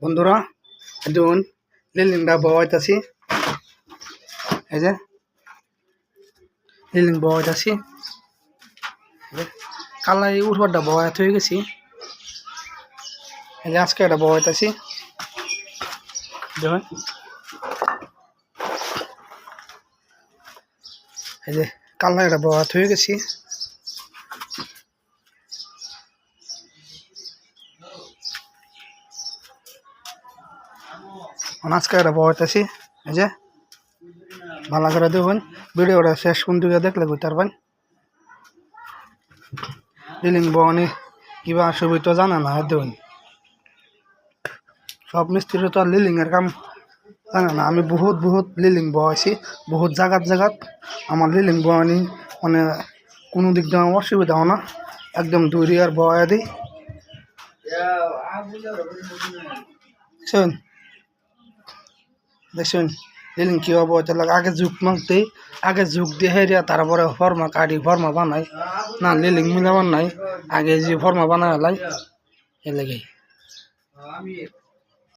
বন্ধুরা দেখুন লিলিংটা বওয়াইতাছি এই যে লিলিং বওয়াইতাছি কালাই উঠবারটা বওয়াইতে হয়ে গেছি এই যে আজকে এটা বওয়াইতাছি দেখুন এই যে কালাই এটা বওয়াইতে হয়ে গেছি আজকে এটা বওয়াইতাছি এই যে ভালো করে দেখুন ভিডিওটা শেষ পর্যন্ত দেখলে বুঝতে পারবেন লিলিং বওয়ানি কিবা সুবিধা জানা না দেখুন সব মিস্ত্রি তো আর লিলিং এর কাম জানে না আমি বহুত লিলিং বওয়াইছি বহুত জায়গাত আমার লিলিং বওয়ানি মানে কোনো দিক দিয়ে আমার অসুবিধা হয় না একদম দূরে আর বওয়া দিই শুন দেখুন লিলিং কী হবো তাহলে আগে যুগ মাগতেই আগে যুগ দিয়ে হেরিয়া তারপরে ফর্মা কাটি ফর্মা বানাই না লিলিং মিলাবার নাই আগে যে ফর্মা বানায় লাই এ লেগে